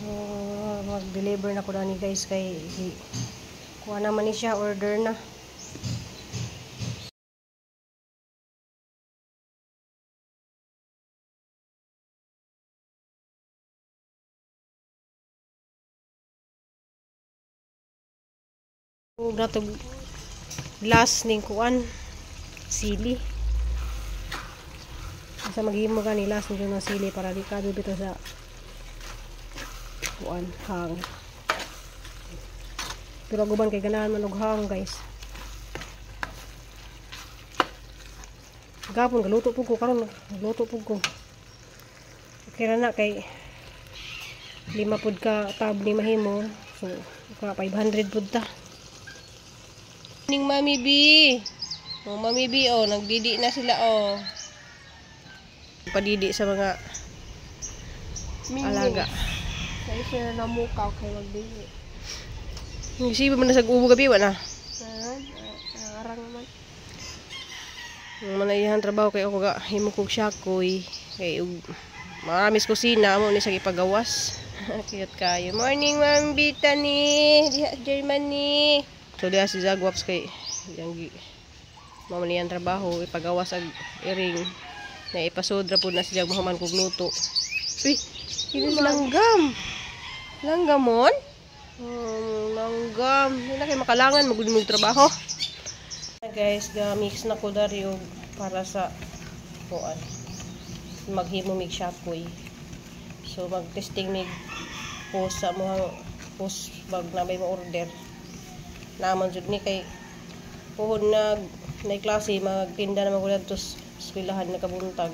So mag-deliver na ko na ni guys kay kuha naman ni siya, order na. Ug nato glass ning kuan sili. Sa maghimo ka ni last nito ng sili para di ka bito sa kuan hang. Pero guban kay ganahan man og hang guys. Gapon galuto pug ko karon, luto pug ko. Okay ra na kay 5 pud ka tab ni mahimo. So ka 500 pud ta. Ning Mami B. Oh, Mami B oh, nagdidi na sila oh. Padidi sa mga alaga. Kaya sila namukaw kay magdili. Nagsiba man na sa ubo gabi wala. Arang man. Ang manayahan trabaho kay ako ga himo kog syakoy kay maramis kusina amo ni sa gipagawas. Cute kayo. Morning Ma'am Bitani, diha Germany. So diha si Zagwaps kay yang mamaniyan trabaho ipagawas ag iring na ipasudra pud na siya mahuman kog luto. Uy, ini langgam. Langgamon? Langgam. Wala kay makalangan magud trabaho. Guys, ga-mix na ko dari og para sa kuan. Maghimo mig syapoy. So mag-testing mig post sa mga post bag na may ma-order. Naman jud ni kay puhon na klase magtinda na magulad to eskwelahan na kabuntag.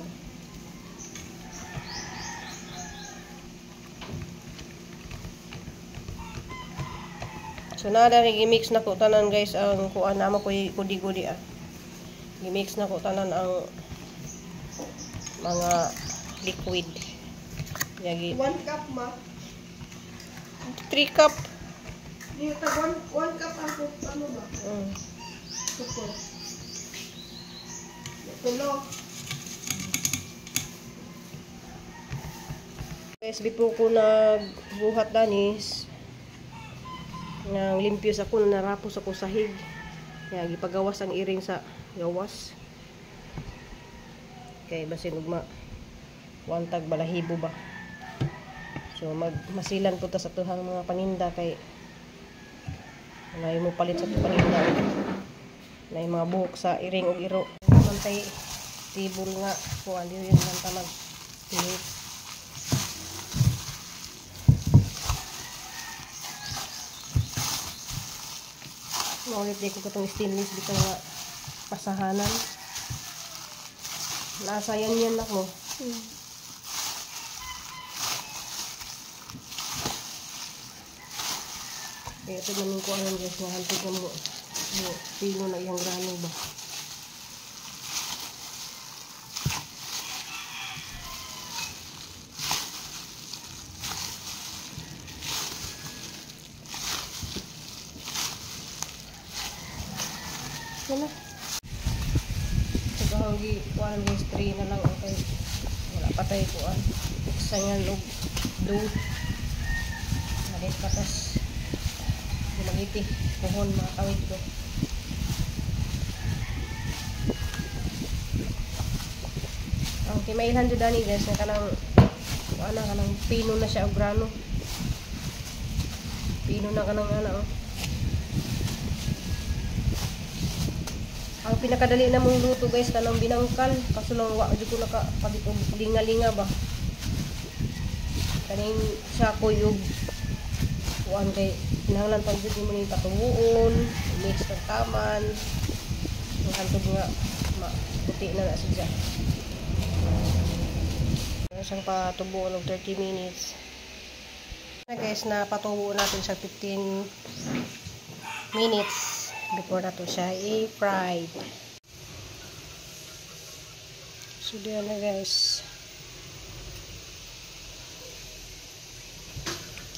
So nada ni i-mix na ko tanan guys ang kuan na mo ko gudi-gudi ah. I-mix na ko tanan ang mga liquid. Yagi 1 cup ma. 3 cup. Di ta 1 cup ako ano ba? Suko. Tulo. Guys, before ko nagbuhat danis, nang limpyo sa ko, narapos ako sa hig. Kaya gipagawas ang iring sa gawas. Kaya basin ugma wantag balahibo ba. So masilan po ta sa tuhang mga paninda kay wala mo palit sa paninda. May mga buhok sa iring og iro. Mantay tibul nga kuan dili man ta mag pinit. Maulit di ko katong stainless dito nga pasahanan. Nasayan yan ako. Kaya ito namin ko alam guys na hantog mo. Pino na iyang grano ba. Wala. Sagahanggi kuan guys 3 na lang okay. Wala patay kuan. Sangan og do. Nalit patas. Gumagiti pohon mga kawit ko. Ang kimailhan jud ani guys na kanang ana kanang pino na siya og grano. Pino na kanang ana oh. Ang pinakadali na mong luto guys kanang binangkal kaso lang wa jud ko nakapagitog linga-linga ba. Kaning syakoy og kuan kay kinahanglan pag jud mo ni patuon, mix ng taman. Ang hantog nga puti na siya. Siyang patubo og 30 minutes. Na guys na patubo natin sa 15 minutes. Before na to siya i-fried. So diyan na guys.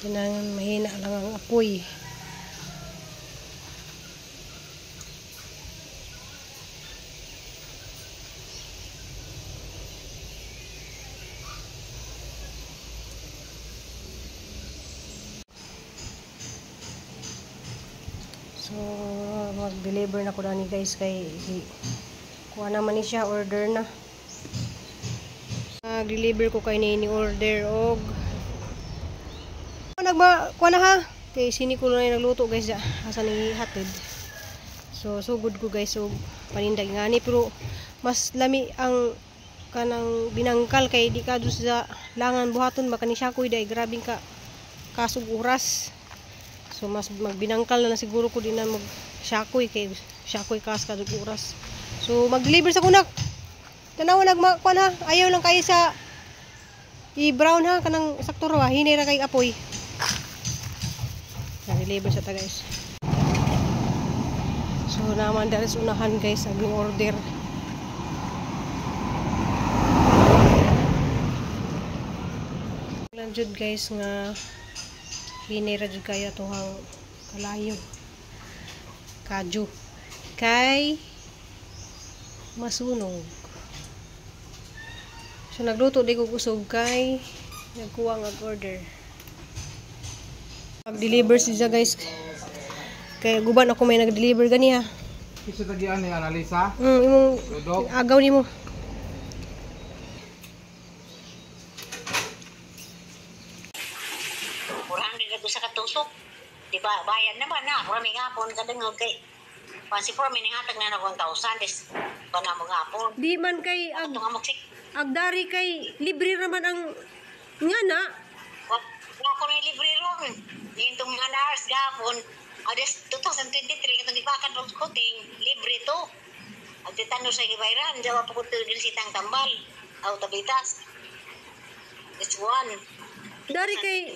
Kailangan mahina lang ang apoy. So mag-deliver na ko na ni guys kay kuha naman ni siya, order na. Nag-deliver ko kay ni order og kuha na ha. Kay sini ko na nagluto guys asa ni hatid. So good ko guys og panindag ngani pero mas lami ang kanang binangkal kay di ka sa langan buhaton baka ni siya kuy day grabing ka kasug oras. So mas magbinangkal na siguro ko din na mag syakoy kay syakoy kas kasug oras. So mag-deliver sa kunak. Tanaw nagmakuan ha. Ayaw lang kay sa i-brown ha kanang sakto ra hinay ra kay apoy. Deliver sa ta guys. So naman dali sa unahan guys ang order. Lang jud guys nga hinira jud kaya tuhang kalayo kaju kay masunog. So nagluto di ko kusog kay nagkuha nga order. Mag-deliver siya guys. Kay guban ako may nag-deliver gani ha. Isa tagian ni Analisa. Imong agaw nimo. Sa katusok. Diba, bayad naman na. Maraming hapon kadangog kay pansi po may hatag na 1,000 des bana mo hapon. Di man kay agdari kay libre raman ang ngana. Wa ko may libre ron. Dito mga hours gapon. Ades 2023 katong gipakan og kuting libre to. At titano sa gibayran jawa pa ko din sitang tambal. Aw tabitas. It's one. Dari kay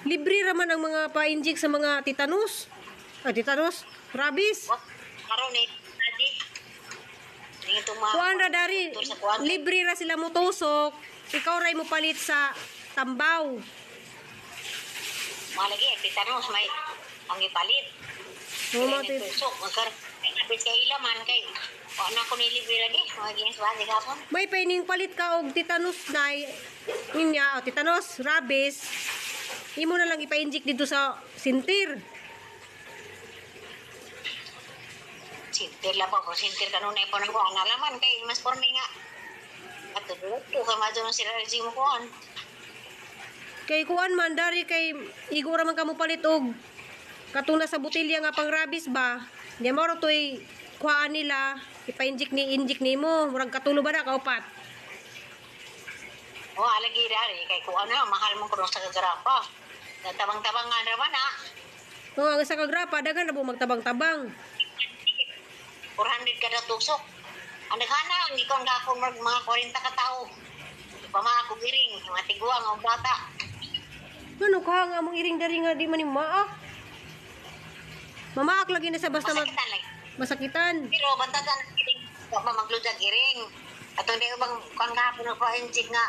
libre raman ang mga pa-inject sa mga tetanus. Tetanus, rabies. Karon ni adi. Dito ma. Kuan ra dari libre ra sila mo tusok. Ikaw ray mo palit sa tambaw. Malagi tetanus may ang ipalit. Tusok magkar kapit kay ilaman kay ano ko ni libre lagi maging sa gapon. May paining palit ka og tetanus na niya, tetanus, rabies. Imo na lang ipa-inject dito sa sintir. Sintir lang po, sintir kanunay po nang kuhan alaman kay mas pormi nga. At tulog ko kay madyo ng sila rin mo kuhan. Kay kuhan man, dari kay igura man ka mo palit og katuna sa butilya nga pang rabies ba. Di mo ro to'y kuhaan nila, ipa-inject ni mo. Murag katulo ba na, kaupat? O, alagi dari kay kuhan na, mahal mo ko sa kagrapa. Tabang-tabang nga naman ha. O, ang sa kagrapa, dagan na po magtabang-tabang. 400 kada tusok. Ang naghana, hindi ko ang gakong mga 40 katao. Pamako giring, mga tiguang, mga bata. Ano ka nga mong iring dari nga di man yung maak? Mamaak lagi na sa basta masakitan lagi. Masakitan. Pero bantagan giring, magludag giring. At hindi ko bang kung gapon na pa-inject nga,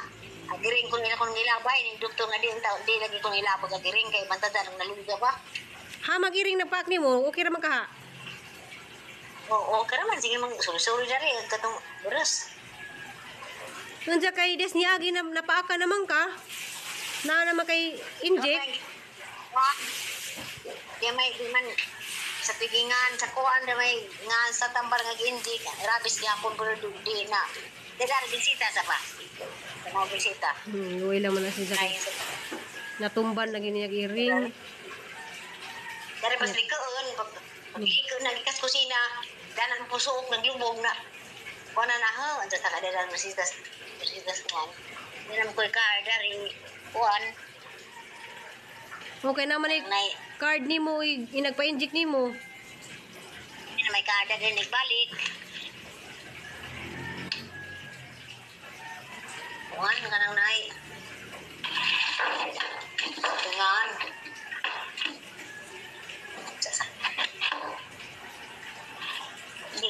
giring ko nila kung nilabay, ni doktor nga di lagi ko nilabag ang giring, kaya bantagan ang naluga ba? Ha, mag-iring na paak ni mo, okay naman ka ha? Oo, okay naman, sige mang suri-suri dari, katong buras. Nandiyan kay Des Niagi na napaaka naman ka? Na naman kay inject? Di may man sa pigingan, sa kuhan, di may nga sa tambar nga inject, rabis gapon pero di na. Di na bisita sa pa. Sa mga bisita. Uy lang man na siya. Natumban lagi niya iring. Dari mas likoon, pag-likoon, nagikas kusina, ganang pusuok, naglubog na. Kuha na ho, ansa sa kadalang masitas kuhan. Hindi naman ko dari kuhan. Okay naman ay card ni mo, inagpa-inject ni mo. Hindi na may kada din nagbalik. Kuhan, ganang naay. Kuhan. Hindi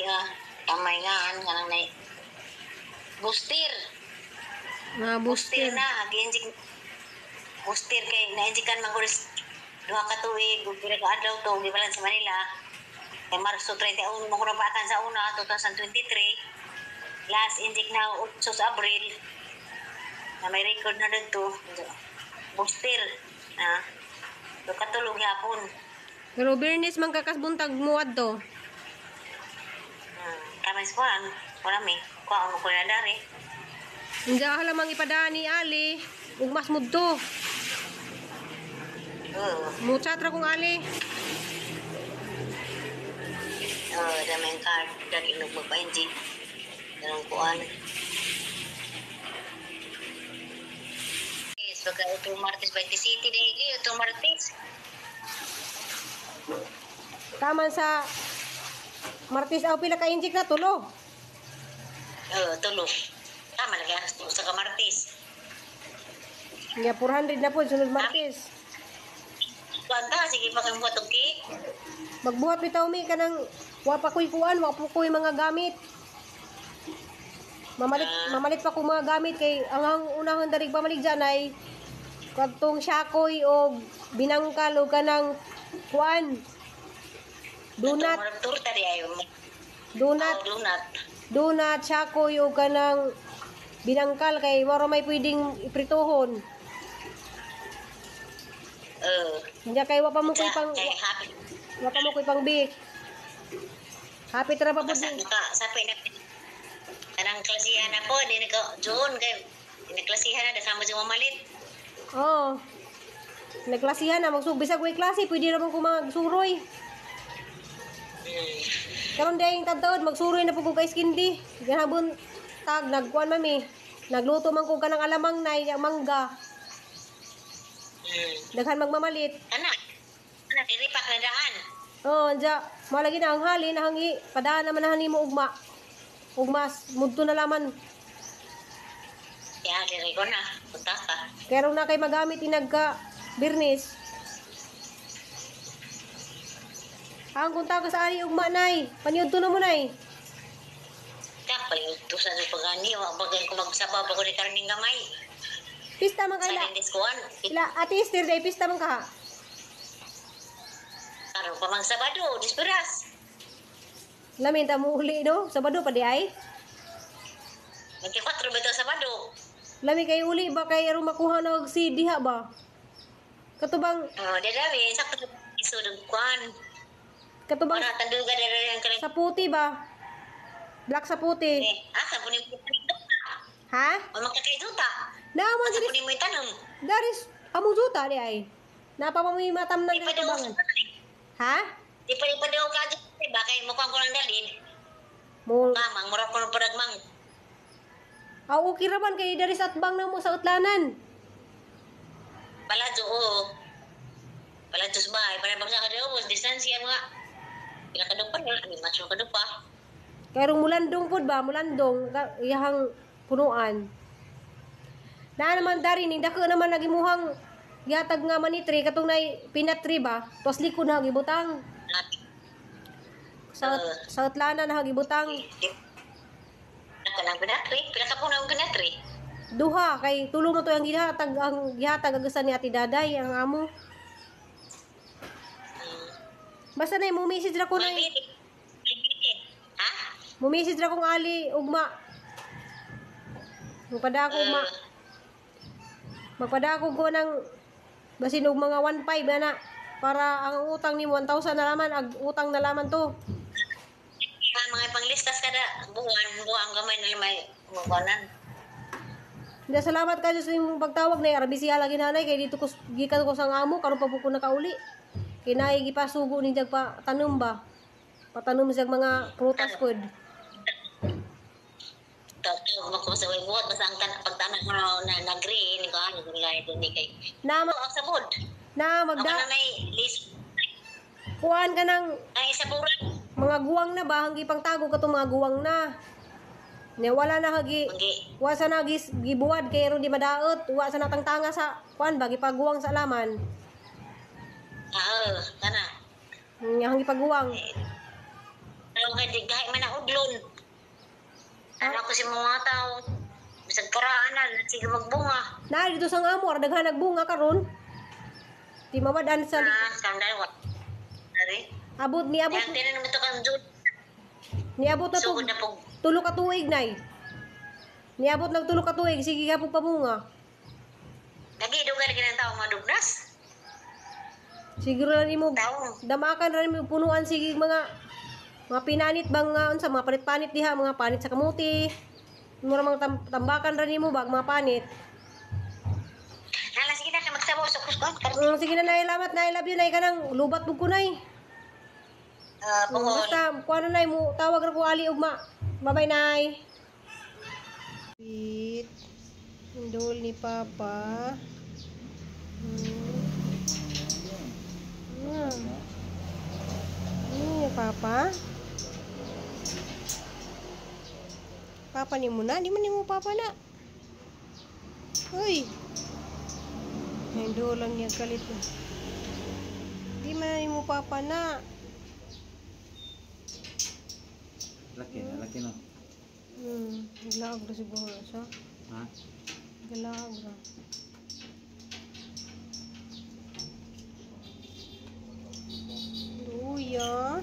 tamay nga, ganang naay. Booster. Booster na, ginjik. Booster kay nainjikan mangulis 2 ka tuig, pila ka adlaw to, di balan sa Manila. Kay Marso 31 mo ko nabatan sa una 2023. Last inject na 8 sa Abril. Na may record na dito. Booster. 2 ka tulog yapon. Pero Bernes man kakasbuntag muad to. Kami sa wala mi. Kuha mo ko na dari. Hindi halamang ipadaan ni Ali. Ugmas mudto. Mutsatra kong Ali. Damay card. Dari inog magpa-NG. Darang kuhan. Pagka ito Martes 20 City daily, ito Martes. Taman sa Martis aw pila ka injik na tulo. Tulog. Tama lagi sa ka Martes. Nga 400 na po sunod Martis. Banta, sige pa kayong buhat og cake. Magbuhat bitaw mi kanang wa pa koy kuan, wa pa koy mga gamit. Mamalit pa ko mga gamit kay ang unahon darig pamalig dyan ay kadtong syakoy o binangkal o kanang kuan. Donut. Torta di ayo. Donut. Donut, syakoy o kanang binangkal kay wala may pwedeng ipritohon. Hindi kay wa pa mo koy pang wa pa mo koy pang bake. Happy tra pa pud. Sapay na kanang klasihan ako, di naka June kay klasihan na kasama si mamalit. Oo. Nagklasihan na magsubisag way klase, pwede naman ko magsuroy. Karon dayong tadtawad magsuroy na pud ko kay Skindi. Ganabon tag nagkuan mami. Nagluto man ko kanang alamang nay mangga. Daghan magmamalit. Anak iripak na daan. Oh, anja malagi na ang halin hangi padaan naman na mo ugma. Ugmas mudto na laman. Ya, diri ko na. Punta ka. Kaya na kay magamit inagka Bernes. Ang kunta ka sa ari ugma nay. Paniud to na mo nay. Kapay ito sa pagani wa bagay ko magsabaw pa ko ni karning gamay. Pista man Sa kayla. lindiskuan. Ila ati Esther day pista man ka. Karon pa mang Sabado, disperas. Lamin ta mo uli no, Sabado pa di ay. 24 ba ito Sabado? Lami kay uli ba kay aron makuha na og CD ha ba? Katubang Dadawi, sakto isudog kwan. katubang Para tanduga dere ang kanang sa puti ba? Black sa puti. sa punin mo Ha? o magkakaiduta. Naamo Sa diri punin mo itanong. daris amo juta di ay. Napa pa mo matam Di ng pa daw katubangan. Ha? Di pa daw ka ba kay mo kang kulang dalid. Mo Mamang mura ko ng paragmang. aw okay ra man kay daris atbang na mo sa utlanan. Paladyo o. Paladyo sa bahay. Para bang ka daw, distansya mga. Pila ka daw pa na. Ani macho ka daw pa. Kay rong mulandong pud ba, mulandong iyahang punuan. Na naman dari ning dako naman nagimuhang gihatag nga manitri katong nay pinatri ba, tos likod na gibutang. Sa utlanan na gibutang. Naka lang pinatri. Pila ka po na ang pinatri. Duha kay tulo mo to ang gihatag agasan ni Ate Daday ang amo. Basta nay mo message ra ko nay. Ha? Mo message ra kong ali ugma. Magpadako ugma. Magpadako ko ng basin og mga 1.5 na para ang utang ni 1,000 na laman ag utang na laman to. Mga panglistas kada buwan gamay na may mubanan. Hindi salamat kayo sa imong pagtawag na arbisiya lagi nanay kay dito ko gikan ko sang amo karon pa po ko nakauli. Kinay gipasugo ni jag pa tanom ba. Patanom sa mga prutas pod. Taw ko sa way buhat basta ang pagtanan mo na green ko ano gulay din kay. Na Ang sabod. na Ako magda na may list kuan ka ng ay sa buran. mga guwang na ba hanggi pang tago katong mga guwang na. Ne wala na hagi Magi wa sa na gibuwad kay ron di madaot wa sa natangtanga sa kuan ba gipaguwang sa laman. kana. Hanggi paguwang. Pero kay di gahay man na udlon. Ano ko si mga tao bisag paraanan sige magbunga. Na dito sang amo ra daghan nagbunga karon. Di mawadan sa Sandal wat. Dari. abot Yang tinan mo to kang jud. niabot na to Sugod na po. tulo ka tuig nay. Niabot lang tulo ka tuig sige gapon pamunga. Lagi dugar kinang tao madugnas. Siguro lang nimo Taon. damakan ra nimo punuan sige mga pinanit bang unsa mga panit-panit diha, mga panit sa kamuti. Mura mga tambakan ra nimo bag mga panit. Hala, sige na ka magsabaw sa kusgon. Sige na nay, lamat nay, love you nay kanang lubat bug ko nay. Pungol. Basta kuano nay mo tawag ra ko ali ugma. Bye-bye nay. Sweet. Indol ni Papa. Papa. Papa ni mo na, di man ni mo papa na. Hoy. Indol lang niya kalit. Di man ni mo papa na. Laki no. Galag ra siguro siya. Ha? Galag ra. Luya.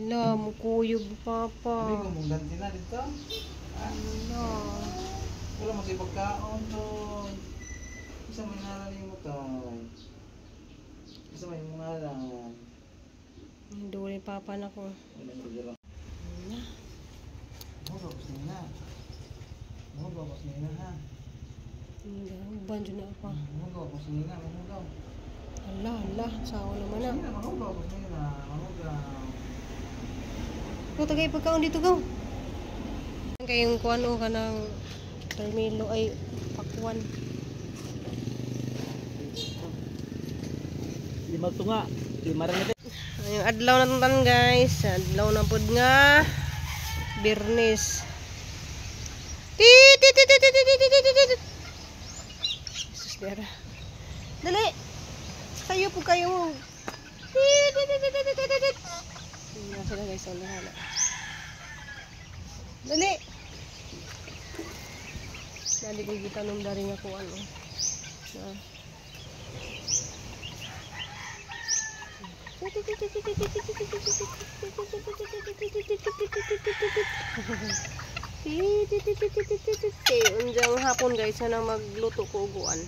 La, mukuyog papa. Sabi ko mong ganti na dito. La. Wala magipagkaon doon. Isa may naraling mo to. Isa may ngalan. Indol ni Papa na ko. Wala mo dito. Mahugos nina. Mahugos nina ha. Banjo na ako. Mahugos nina. Mahugos. Hala, sawa naman na. Nina, mahugos nina. Mahugos. Ito tagay pagkaon dito go. Kayong kuano ka ng termilo ay pakwan. Lima tunga. Lima rin natin. Yung adlaw na tuntan guys. Adlaw na pod nga. Birnis. Jesus dera. Dali. Sayo po kayo. Yan sila guys. Dali. Nadi ko kita nung daring ako ano. Unjang hapon guys na magluto ko uguan.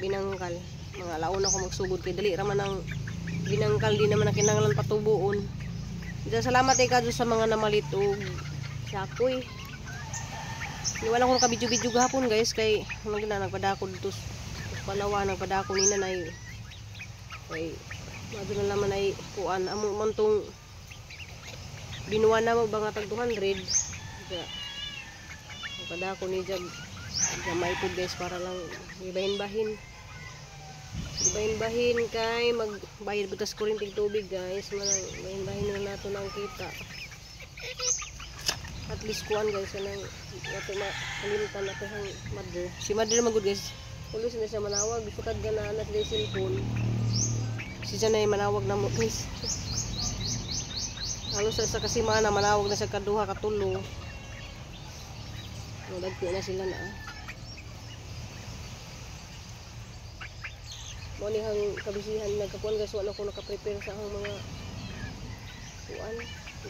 Binangkal. Mga laon ako magsugod kay dali raman ang binangkal di naman na kinahanglan patubuon. Diyan salamat kay sa mga namalitog. Sakoy. Wala ko nakabidyo-bidyo gahapon guys kay nagpadako dito Palawa nagpadako ni nanay. Kay mado na naman ay kuan amo man tong binuwan na mo ba nga tag 200. Nagpadako ni jag gamay po guys para lang ibahin-bahin. Ibahin-bahin kay magbayad butas kuryente tubig guys. Ibahin-bahin na nato nang kita. At least kuan guys nang ato makalimutan nato ang mother. Si mother magud guys. Pulis na siya manawag, sukad gana na sa cellphone. Siya na manawag na mo guys. Halos sa kasimana manawag na sa kaduha katulo. Nagko na sila na. Mo ni hang kabisihan nagkapuan guys wala ko naka-prepare sa ang mga kuan,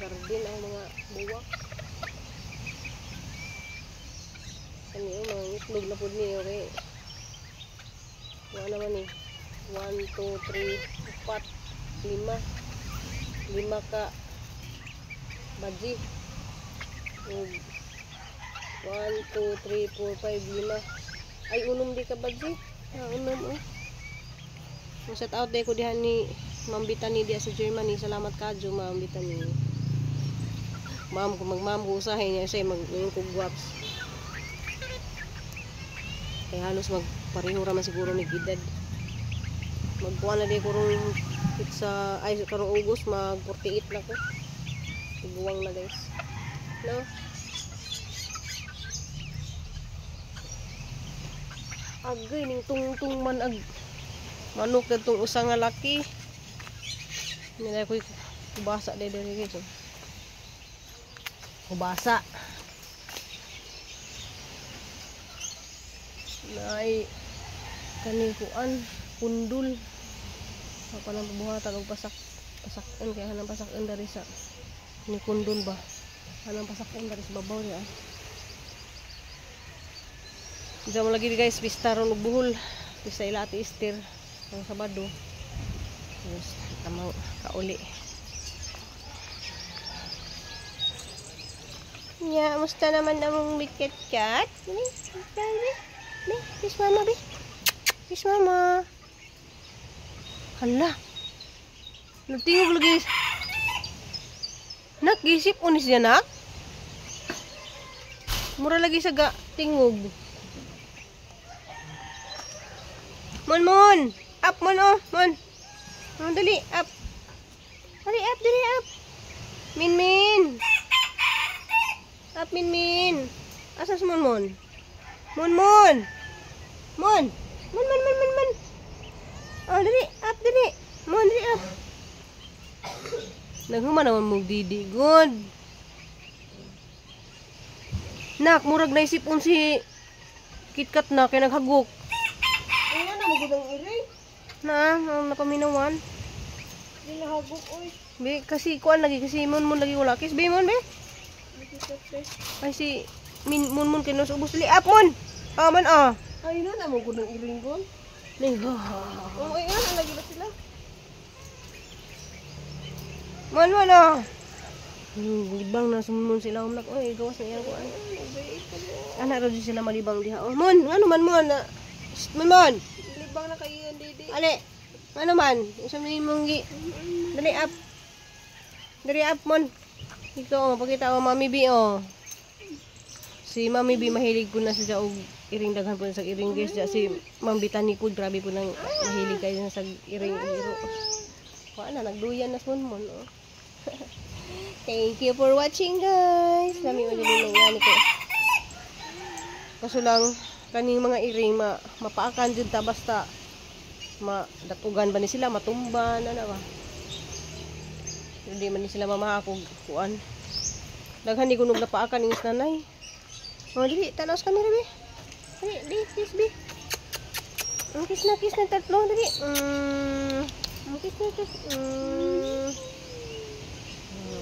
garden ang mga buwak. Ano yung mga itlog na po niyo okay. Ano naman eh 1, 2, 3, 4, 5 ka baji 1, 2, 3, 4, 5, 5 ay unom di ka baji unom shout out day ko dihan ni Ma'am Bitani diya sa Germany. Salamat kadyo Ma'am Bitani. Ma'am kung mag-ma'am ko usahin niya siya mag-ngayon ko guwaps. Kaya halos magpareho raman siguro ni Gidad. Magkuha na di kurong pizza ay karong August mag 48 na ko. Iguwang na guys. No? Agay ning tungtung man manok na itong usang nga laki. Nilay ko kubasa de guys. Kubasa. Naay kanikuan pundul apa nang buhatan og pasak-pasakan kaya hanang pasakan dari sa Ni kundol ba? Anong pasakyan dari sa babaw niya? Diyan mo lagi guys, pista ron og buhol. Pista ila ati Esther ang Sabado. Yes, tamang kauli. Nya, musta naman among biket cat? Kiss mama, be. Kiss mama. Hala. Nagtingog lagi. Nak, gisip unis niya, nak. Mura lagi sa tingog. Mon. Up, mon, oh. Mon. Oh, dali, up. Dali, up. Min. Up, Min. Asas mon. Mon. Oh, dali, up, dali. Mon, dali, up. Naghuman naman mong didi. Good. Nak, murag naisipon si KitKat na kaya naghagok. Ayan na magudang iri. Na, napaminawan. Hindi nahagok oy. Be, kasi kuan lagi, kasi mon lagi wala. Kis, be, mon, be. Ay, si mon kinos ubos li. Up, mon. Ah, mon, ah. Ay na magudang iring gon. Ning, Oh, ayan na lagi ba sila? Mon, ah. Libang na sumun sila umnak. Oy, gawas na yan ko. Anak raw sila malibang diha. Oh, mon, ano man mo na. Mon. Libang na kayo yan, Didi. Ale. Ano man? Isa mo mong gi. Dali up. Dali up, mon. Ito, oh, pakita ko, Mami B, oh. Si Mami B, mahilig ko na siya og iring daghan po sa iring guys. Si Ma'am Bitani po, grabe po nang mahilig kayo sa iring iro. Kuha na, nagduyan na mon, oh. Thank you for watching, guys. Nami majalilong yan ko. Kaso lang, kaning mga iring, mapaakan dyan ta, basta datugan ba ni sila, matumban, ano ba? Hindi man ni sila mamahakog, kuan. Daghan di kunog na paakan ng nanay. O, dili, tanaws kami, Rabi. Dili, kiss, bi. Kiss na tatlo, dili. Kiss.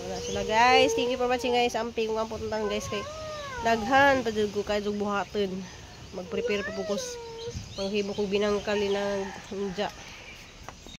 Wala sila, guys. Thank you for watching, guys. Ampi kung ang puntang, guys, kay daghan, padug ko kayo buhaton. Mag-prepare pa po ko. Panghibo ko binangkali ng ja.